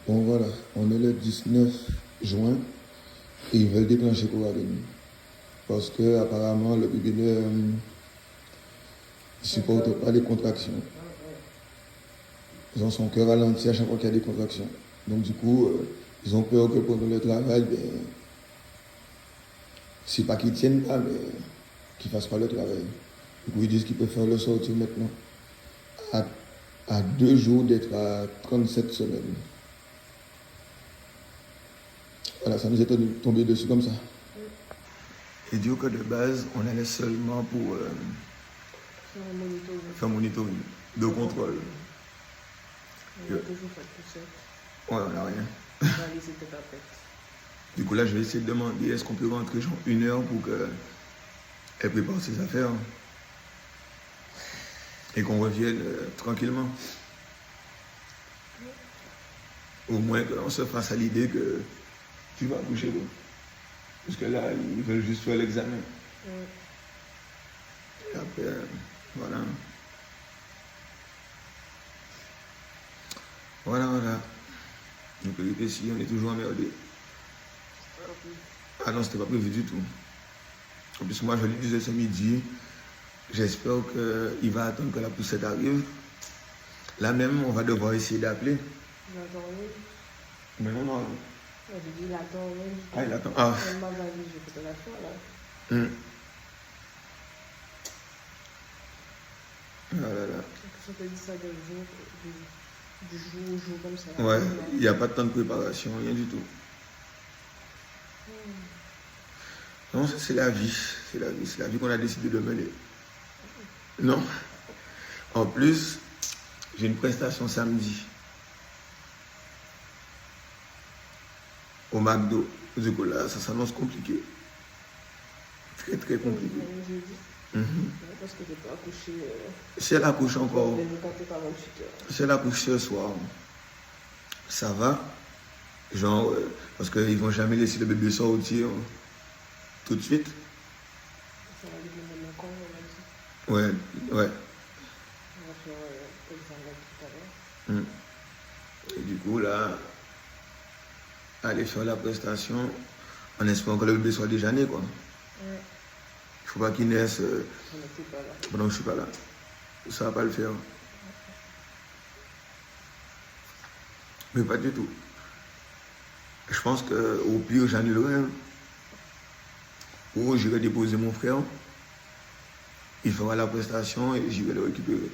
Bon voilà, on est le 19 juin et ils veulent déclencher Coravine. Parce que apparemment le bébé ne supporte pas les contractions. Ils ont son cœur ralenti à chaque fois qu'il y a des contractions. Donc du coup, ils ont peur que pendant le travail, c'est pas qu'ils tiennent pas, mais qu'ils fassent pas le travail. Du coup, ils disent qu'ils peuvent faire le sortir maintenant à 2 jours d'être à 37 semaines. Voilà, ça nous est tombé dessus comme ça. Et dire que de base, on allait seulement pour faire monitoring, de contrôle. On a toujours fait tout ça. Ouais, on n'a rien. On va laisser tête à tête. Du coup, là, je vais essayer de demander est-ce qu'on peut rentrer genre 1 heure pour qu'elle prépare ses affaires et qu'on revienne tranquillement. Au moins qu'on se fasse à l'idée que tu vas coucher l'eau. Parce que là, ils veulent juste faire l'examen. Et après, voilà. Voilà. Donc, ici, on est toujours emmerdé. Ah non, c'était pas prévu du tout. En plus, moi, je lui disais ce midi, j'espère qu'il va attendre que la poussette arrive. Là même, on va devoir essayer d'appeler. Il attend, oui. Mais non. Je dis, il attend, oui. Ah, il attend. Ah. Elle m'a dit, je peux te la faire, là. Ah là là. Ça te dit ça du jour au jour comme ça. Ouais, il n'y a pas de temps de préparation, rien du tout. Non, c'est la vie. C'est la vie qu'on a décidé de mener. Non. En plus, j'ai une prestation samedi. Au McDo. Du coup, là, ça s'annonce compliqué. Très, très compliqué. Parce que je peux accoucher. Si elle accouche encore, 48 heures. si elle accouche ce soir, ça va. Genre, parce qu'ils ne vont jamais laisser le bébé sortir tout de suite. Ça va lui demander encore, on va dire. Ouais. On va faire l'examen tout à l'heure. Et du coup, là, aller faire la prestation en espérant que le bébé soit déjà né, quoi. Il ne faut pas qu'il naisse pendant que je ne suis pas là. Ça ne va pas le faire. Mais pas du tout. Je pense qu'au pire, j'annulerai. Ou j'irai déposer mon frère. Il fera la prestation et j'irai le récupérer.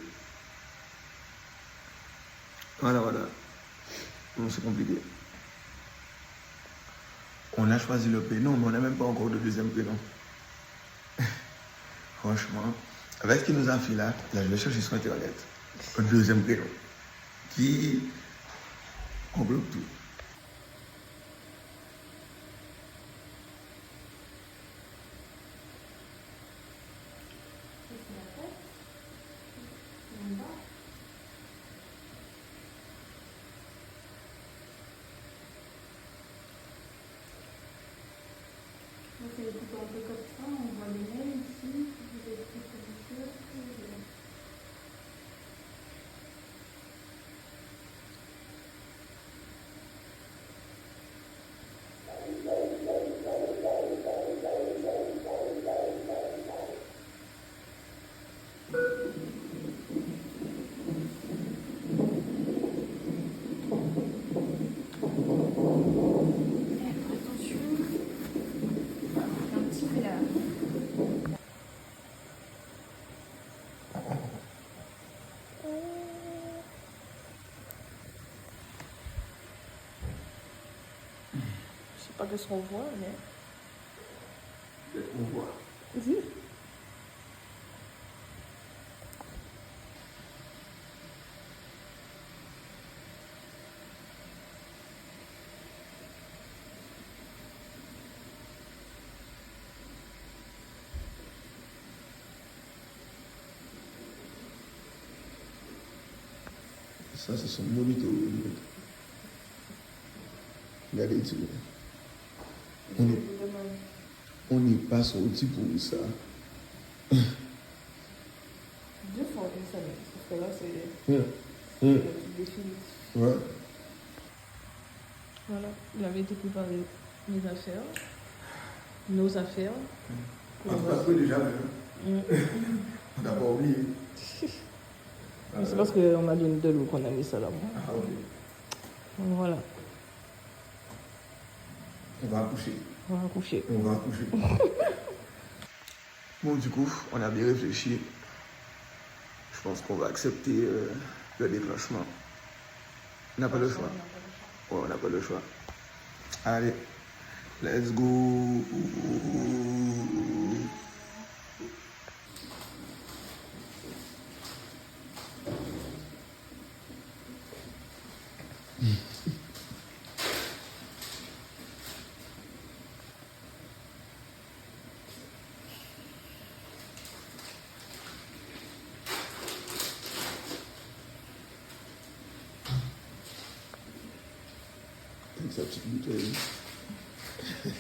Voilà. Non, c'est compliqué. On a choisi le prénom, mais on n'a même pas encore de deuxième prénom. Franchement, avec ce qu'il nous a fait là, je vais chercher sur Internet un deuxième prénom qui englobe tout. C'est des coupes un peu comme ça, on voit les mails ici, vous êtes très positifs. Je sais pas qu'est-ce qu'on voit, mais. Peut-être qu'on voit. Oui. Ça, c'est son monitoring. Regardez ici. On n'est pas sorti pour ça. 2 fois une semaine. Parce que là, c'est le définitif. Ouais. Voilà, il avait été préparé mes affaires, nos affaires. On n'a pas déjà, Mm. on n'a pas oublié. Mais c'est parce qu'on m'a donné de l'eau qu'on a mis ça là-bas. Ah, ok. Donc voilà, On va accoucher. on va coucher. On va accoucher. Bon, du coup, on a bien réfléchi. Je pense qu'on va accepter le déclenchement. On n'a pas le choix. Ouais, on n'a pas le choix. Allez, let's go. Avec sa petite bouteille. C'est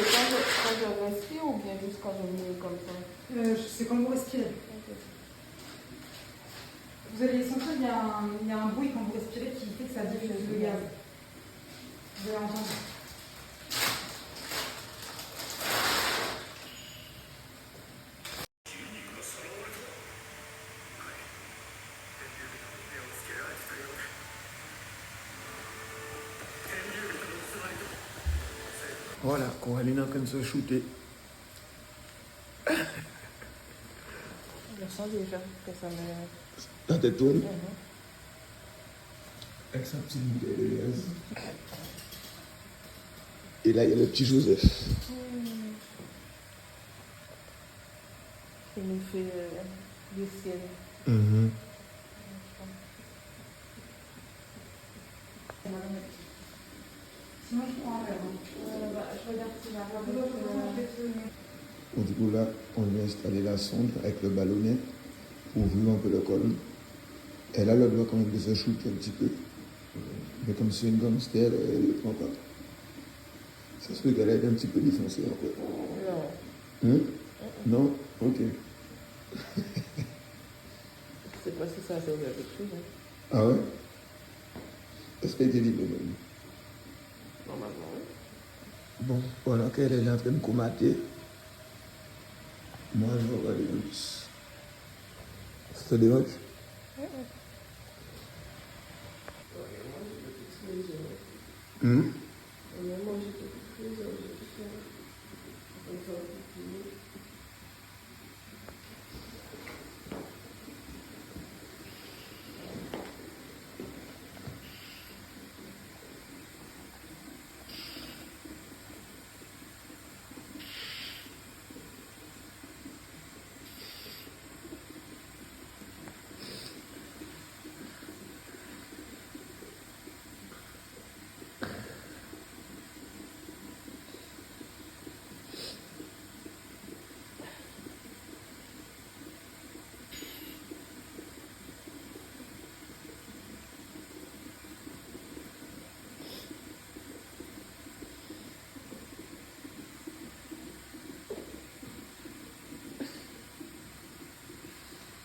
quand je respire ou bien juste quand je me mets comme ça? C'est quand vous respirez. Vous allez sentir qu'il y a un bruit quand vous respirez qui fait que ça diffuse le gaz. Vous allez entendre. Voilà, Coraline est en train de se shooter. Je sens déjà que ça me... La tête tourne. Avec sa petite bouteille de gaz. Et là, il y a le petit Joseph. Qui nous fait des ciels. Sinon, je prends un verre. Je regarde si la Bon, du coup, là, on lui a installé la sonde avec le ballonnet pour ouvrir un peu le col. Elle a le doigt quand même de se shooter un petit peu. Mais comme c'est une gangster, elle ne le prend pas. Ça se peut qu'elle ait un petit peu défoncée encore. Non. Non? Ok. Je sais pas si ça a servi à quelque chose. Hein. Ah ouais? Est-ce qu'elle était libre même? Normalement, oui. Bon, pendant qu'elle est en train de comater, moi je vais regarder un plus. Ça te dérange?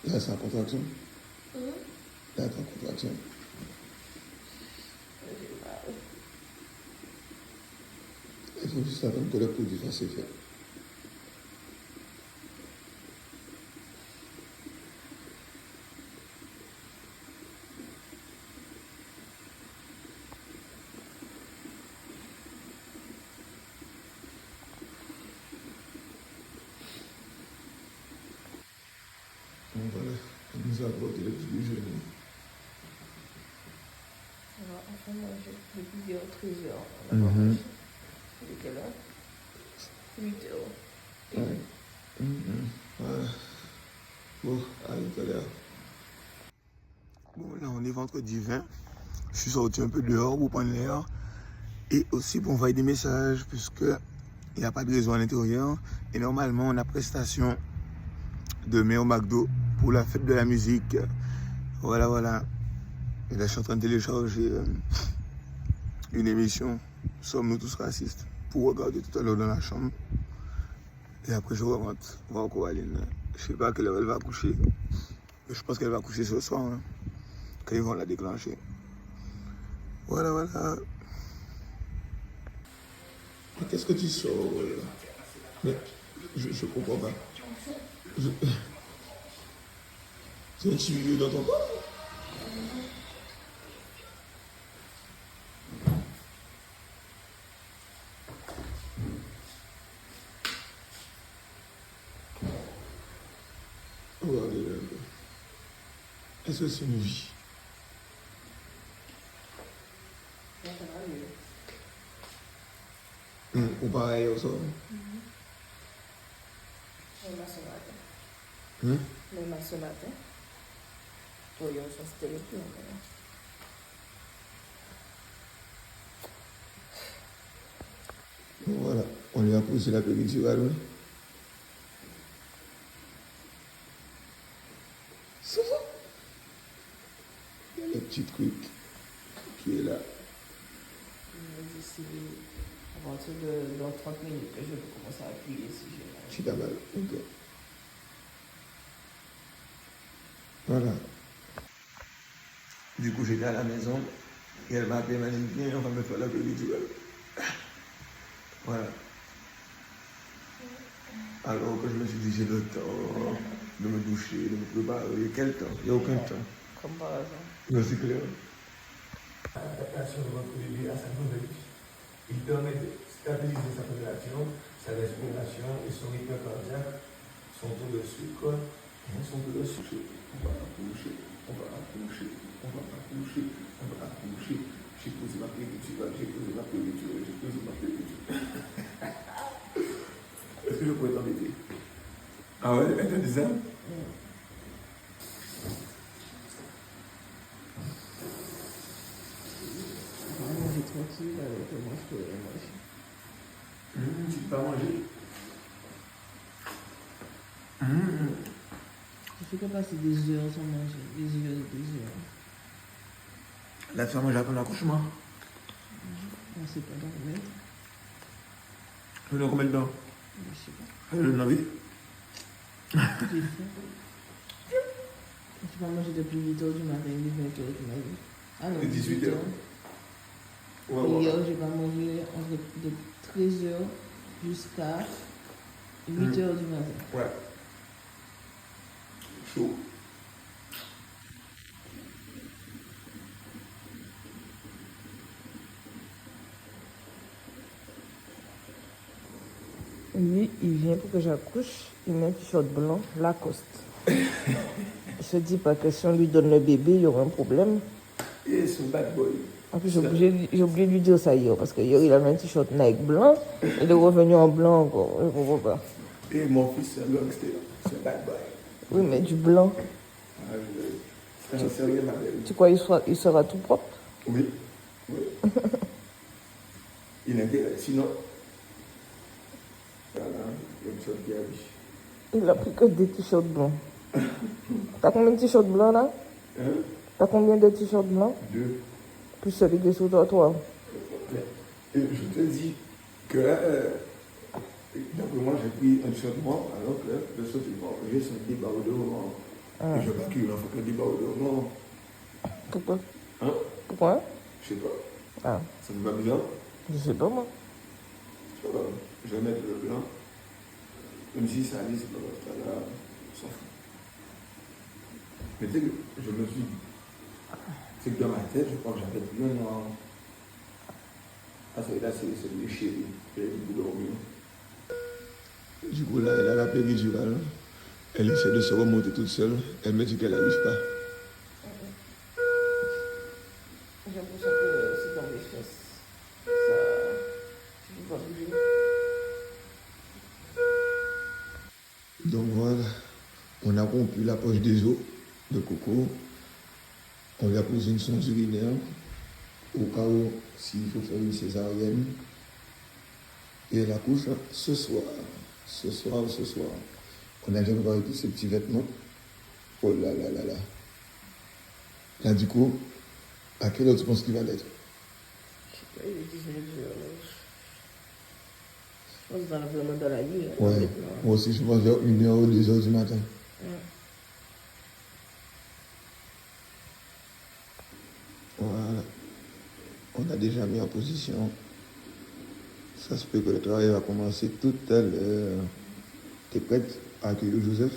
Là, c'est en contraction. Là, c'est en contraction. Il faut juste attendre que le produit fasse effet. Donc voilà, on nous a apporté le petit déjeuner. On va enfin manger depuis vers 13 heures. C'est quelle heure? 8 heures. Ouais. Voilà. Bon, à tout à l'heure. Bon, là, on est vendredi 20. Je suis sorti un peu dehors pour prendre l'air. Et aussi pour envoyer des messages, puisque il n'y a pas de réseau à l'intérieur. Et normalement, on a prestation demain au McDo pour la fête de la musique. Voilà, voilà. Et là, je suis en train de télécharger une émission, Sommes-nous tous racistes, pour regarder tout à l'heure dans la chambre. Et après, je rentre voir Coraline. Je ne sais pas à quelle heure elle va coucher. Je pense qu'elle va coucher ce soir, hein, quand ils vont la déclencher. Voilà, voilà. Mais qu'est-ce que tu sors là? Mais je comprends pas. Je... C'est un tuyau dans ton corps? Regardez là. Est-ce que c'est une vie? Ça va mieux. Ou pareil au sol? Même à ce matin. Hum? Même à ce matin. Oui, on s'en c'était le plus. Voilà, on lui a poussé la péridurale. Oui. Ça, il y a le petit truc qui est là. D'ici à partir de dans 30 minutes que je vais commencer à appuyer si j'ai mal. Si t'as mal, ok. Voilà. Du coup, j'étais à la maison et elle m'a appelé, elle m'a dit viens, on va me faire la péridurale. Voilà. Alors que je me suis dit, j'ai le temps de me doucher, de me préparer. Quel temps? Il n'y a aucun temps. Comme par hasard. Non, c'est clair. L'adaptation de votre bébé à sa nouvelle vie. Il permet de stabiliser sa température, sa respiration et son rythme cardiaque, son taux de sucre et son taux de sucre. On va accoucher, on va accoucher, on va accoucher, on va accoucher. J'ai posé ma péridurale, j'ai posé ma péridurale, j'ai posé ma péridurale. Est-ce que je pourrais t'embêter? Ah ouais, elle te dit ça? Manger tranquille avec moi, je peux manger. Tu peux pas manger? Je fais pas passer des heures sans manger, des heures et des heures. La femme mange après l'accouchement. On sait pas dans combien de temps. Tu veux combien de temps? Je sais pas. Elle le navet. J'ai faim. Je peux pas manger depuis 8 heures du matin, il est 20 heures du matin. Ah non, Et 18 heures. Et Ouais, hier, j'ai pas mangé entre de 13 heures jusqu'à 8 heures du matin. Ouais. Chaud. Lui, il vient pour que j'accouche, il met un t-shirt blanc, Lacoste. Il se dit pas que si on lui donne le bébé, il y aura un problème. Et son bad boy. En plus, j'ai oublié de lui dire ça hier, parce que hier, il avait un t-shirt Nike blanc, il est revenu en blanc encore, je ne comprends pas. Et mon fils, c'est un gangster. C'est un bad boy. Oui, mais du blanc, Ah, j'en sais rien, ma belle. tu crois il sera tout propre? Oui. Oui. Il a intérêt. Sinon, voilà, il y a une chose qui arrive. Il a pris que des t-shirts blancs. T'as combien de t-shirts blancs là? Hein? T'as combien de t-shirts blancs? 2. Plus celui qui est sous toi. Et je te dis que, d'après moi, j'ai pris un t-shirt noir, alors que le t-shirt noir, j'ai son débardeur noir. Et je ne veux pas qu'il en faut que débardeur noir. Pourquoi? Hein? Pourquoi? Je sais pas. Ah, Ça me va bien. je sais pas moi. Je vais mettre le blanc. Même si ça allait, c'est pas grave. Là, on s'en fout. Mais tu sais que je me suis dit, c'est que dans ma tête, je crois que j'avais bien noir. Ah, là, c'est le chéri. Il a beaucoup dormi. Du coup, là, elle a la péridurale. Elle essaie de se remonter toute seule. Elle me dit qu'elle n'arrive pas. J'ai l'impression que c'est dans mes fesses. Ça, je peux pas bouger. Donc voilà, on a rompu la poche des os de Coco. On lui a posé une sonde urinaire au cas où s'il faut faire une césarienne. Et elle accouche ce soir. Ce soir. On a jamais parlé de ces petits vêtements. Oh là là là là. Là du coup, à quelle heure tu penses qu'il va l'être? Je sais pas, il est 19 heures. Je pense vraiment dans la nuit. Ouais, moi aussi je pense vers 1h ou 2h du matin. Voilà. On a déjà mis en position. Ça se peut que le travail va commencer tout à l'heure. T'es prête à accueillir Joseph?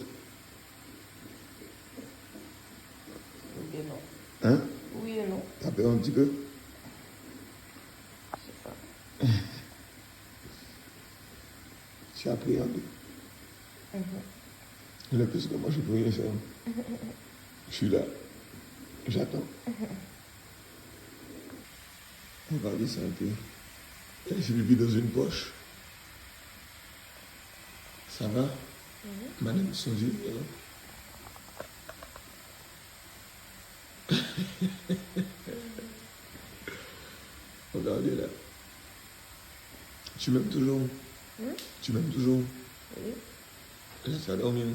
Oui et non. Hein? Oui et non. T'as peur un petit peu? Je sais pas. Tu as appréhendé. Le plus que moi, je peux rien faire. Je suis là. J'attends. Regardez ça un peu. J'ai le dans une poche. Ça va? Madame son yeux. Regardez là. Tu m'aimes toujours? Tu m'aimes toujours? Oui. Là, tu vas dormir.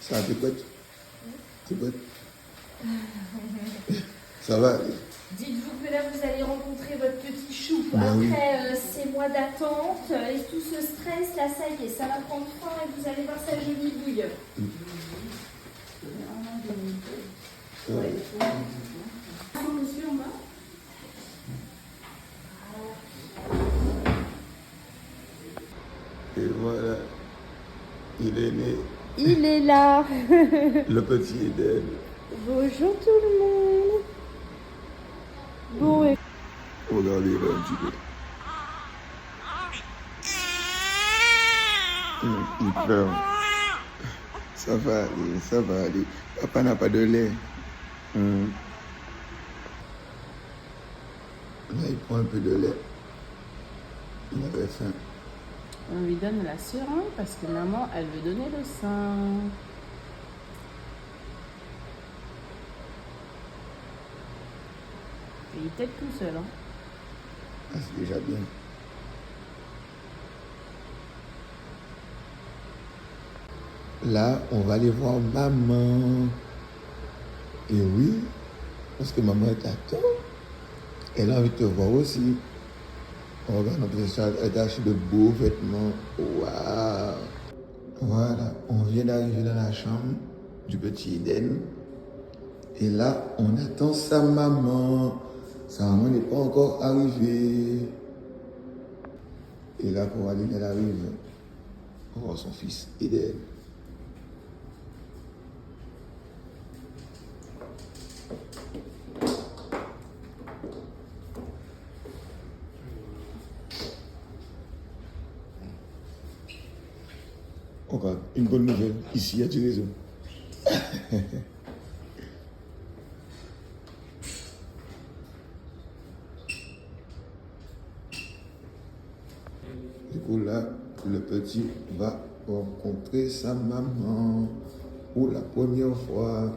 Ça, t'es prête? T'es prête? Ça va aller. Dites-vous que là, vous allez rencontrer votre petit chou. Ben oui. Après ces mois d'attente et tout ce stress, là, ça y est, ça va prendre fin et vous allez voir sa jolie bouille. Et voilà. Il est né. Il est là. Le petit Eden. Bonjour tout le monde. Bon, et... Regardez là un petit peu. Il pleure. Ça va aller, ça va aller. Papa n'a pas de lait. Là, il prend un peu de lait. Il avait faim. On lui donne la seringue parce que maman, elle veut donner le sein. Et il t'aide tout seul, hein. Ah, c'est déjà bien. Là, on va aller voir maman. Et oui, parce que maman t'attend. Elle a envie de te voir aussi. On regarde notre salle, elle a acheté de beaux vêtements. Waouh! Voilà, on vient d'arriver dans la chambre du petit Eden. Et là, on attend sa maman. Sa maman n'est pas encore arrivée. Et là, pour aller, elle arrive pour voir son fils Eden. Encore une bonne nouvelle. Ici, il y a du réseau. Du coup, là, le petit va rencontrer sa maman pour la première fois.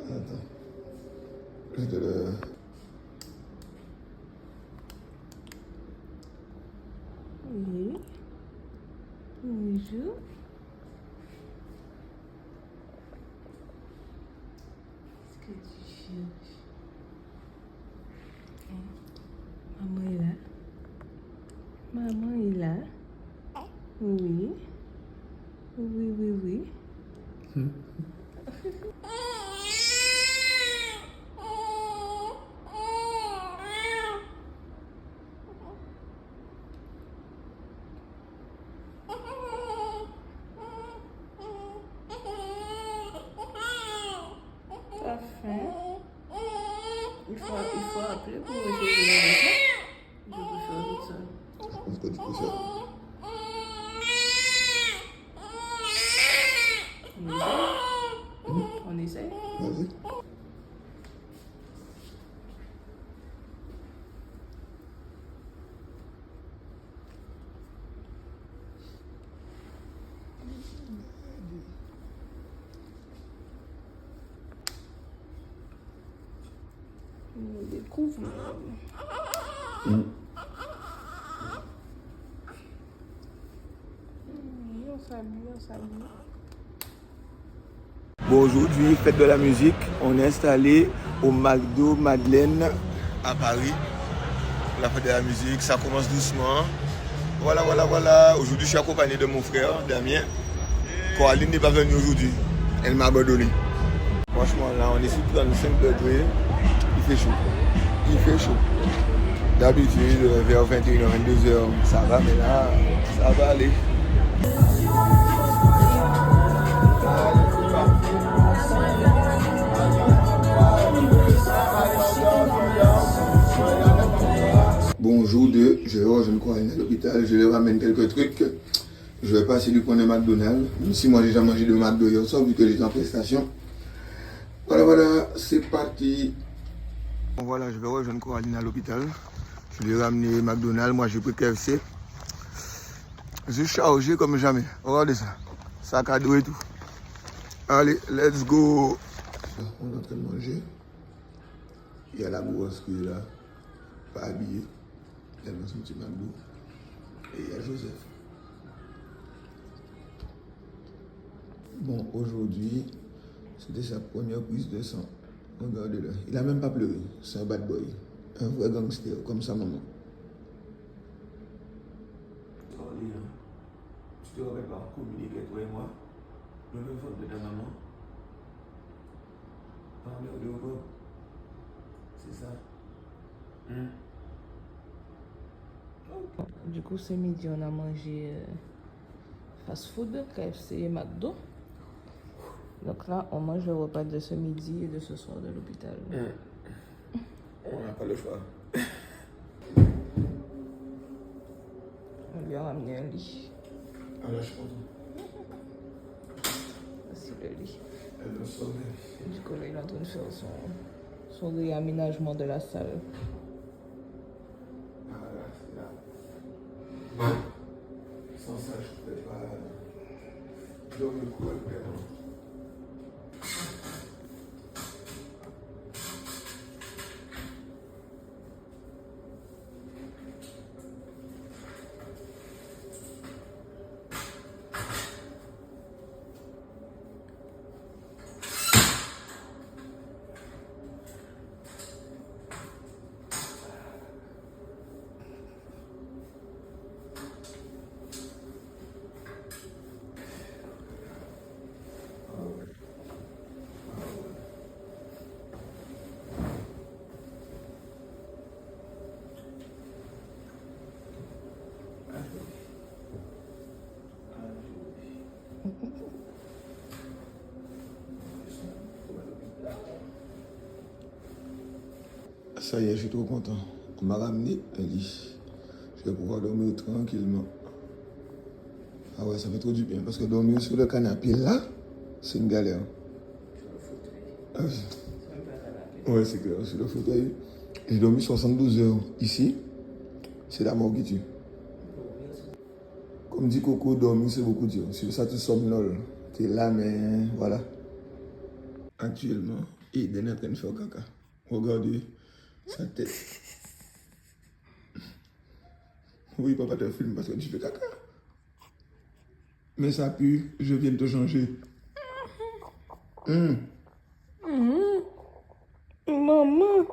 Attends. Je te le... Oui. Bonjour. Qu'est-ce que tu cherches? Maman est là. Maman est là. Oui. Oui, oui, oui. T'as faim? Il faut appeler pour essayer de le faire. Je peux faire tout ça. Je pense que tu peux faire. On essaie? Vas-y. On découvre. On s'habille. Bon, aujourd'hui, fête de la musique, on est installé au McDo Madeleine à Paris. La fête de la musique, ça commence doucement. Voilà. Aujourd'hui, je suis accompagné de mon frère, Damien. Coraline n'est pas venue aujourd'hui. Elle m'a abandonné. Franchement, là, on est sous 35 degrés. Il fait chaud. D'habitude, vers 21h, 22h, ça va, mais là, ça va aller. Bonjour, je vais rejoindre Coraline à l'hôpital, je lui ramène quelques trucs. Je vais passer du coin de McDonald's, même si moi j'ai déjà mangé de McDo hier soir vu que j'étais en prestation. Voilà, c'est parti. Bon, voilà, je vais rejoindre Coraline à l'hôpital. Je lui ai ramené McDonald's, moi j'ai pris KFC. Je suis chargé comme jamais. Regardez ça, sac à dos et tout. Allez, let's go. On est en train de manger. Il y a la grosse qui est là, pas habillée. Elle a son petit McDo. Et il y a Joseph. Bon, aujourd'hui, c'était sa première prise de sang. Regardez-le. Il n'a même pas pleuré. C'est un bad boy. Un vrai gangster, comme sa maman. Tu te rappelles pas communiquer toi et moi? Le même forme de ta maman. Parler au dehors. C'est ça. Du coup, ce midi, on a mangé fast-food, KFC et McDo. Donc là, on mange le repas de ce midi et de ce soir de l'hôpital. On n'a pas le choix. On lui a ramené un lit. Ah là, je suis content. Voici le lit. Elle me sauve. Du coup, là, il est en train de faire son réaménagement de la salle. Ah là, c'est là. Sans ça, je ne pouvais pas dormir le coup avec elle. Ça y est, je suis trop content. On m'a ramené un lit. Je vais pouvoir dormir tranquillement. Ah ouais, ça fait trop du bien. Parce que dormir sur le canapé là, c'est une galère. Ah, ouais, c'est clair. Sur le fauteuil. J'ai dormi 72 heures ici. C'est la mort qui tue. Comme dit Coco, dormir c'est beaucoup dur. C'est ça, tu somnoles. Tu es là, mais voilà. Actuellement, Eden est en train de faire caca. Regardez sa tête. Oui, papa te filme parce que tu fais caca. Mais ça pue, je viens de te changer. Maman!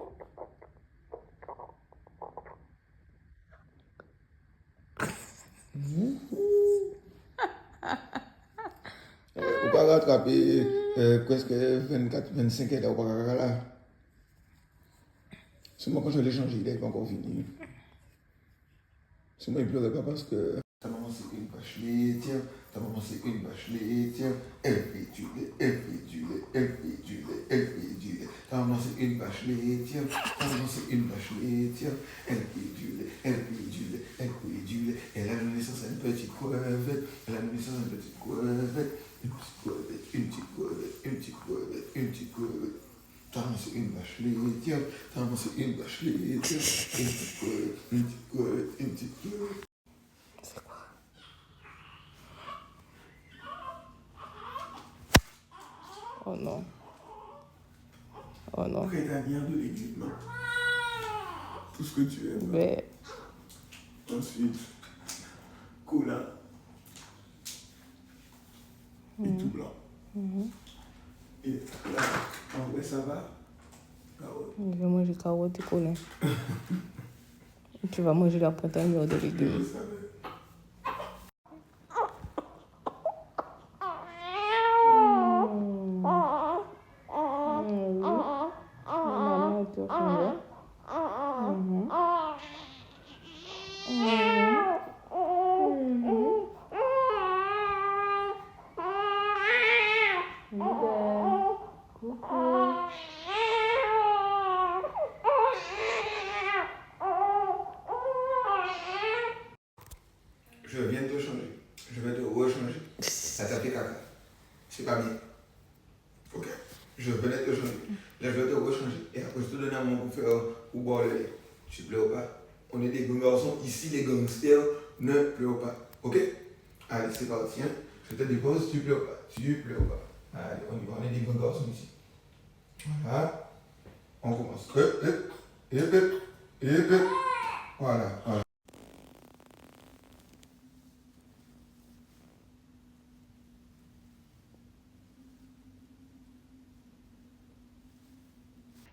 On va rattraper presque 24-25 heures. On va là. C'est moi quand je l'ai changé, il n'est pas encore fini. C'est moi, il ne pleurait pas parce que. Ta maman c'est une vache laitière, ta maman c'est une vache laitière, elle fait du lait, elle fait du lait, elle fait du lait, elle fait du lait. Ta maman c'est une vache laitière, ta maman c'est une vache laitière, elle fait du lait, elle fait du lait, elle fait du lait. Elle a donné naissance à une petite crevette, elle a donné naissance à une petite crevette, une petite crevette, une petite crevette, une petite crevette, une petite crevette. Ta maman c'est une vache laitière, ta maman c'est une vache laitière, une petite crevette, une petite crevette, une petite crevette. C'est quoi? Oh non. Oh non. Prétanière de l'église, non. Tout ce que tu aimes. Mais Ensuite, cola. et tout blanc. Et là, en vrai, ça va. Carotte. Je vais manger carottes et colin. Tu vas manger la printanière de Je légumes. savais. Maman te ressemble. Je viens de te changer. Je vais te rechanger. Ça t'a fait caca. C'est pas bien. Ok. Je venais de te changer. Là, je vais te rechanger. Et après, je te donne un moment pour faire pour boire le lait. Tu pleures pas. On est des grands garçons. Ici, les gangsters ne pleurent pas. Ok? Allez, c'est parti. Hein? Je te dépose. Tu pleures pas. Tu pleures pas. Allez, on y va. On est des grands garçons ici. Voilà. On commence. Voilà. Voilà.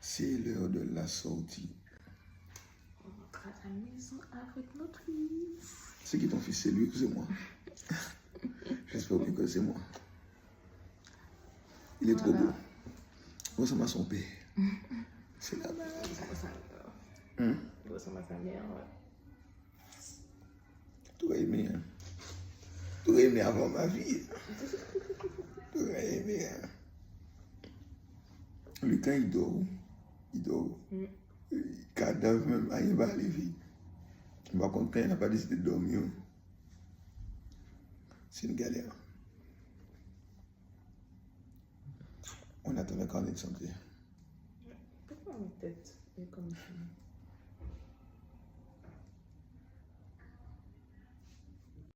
C'est l'heure de la sortie. On rentre à la maison avec notre fils. C'est qui ton fils? C'est lui ou c'est moi? J'espère bien que c'est moi. Il est trop beau. Il ressemble à son père. C'est la base. Il ressemble à sa mère, ouais. Tu aurais aimé, hein? Tu aurais aimé avoir ma vie. Tu aurais aimé, hein? Lucas, il dort. Il dort. Cadavre même, il va aller vite. Par contre, quand il n'a pas décidé de dormir, c'est une galère. On attend le carnet de santé. Pourquoi ma tête est comme ça?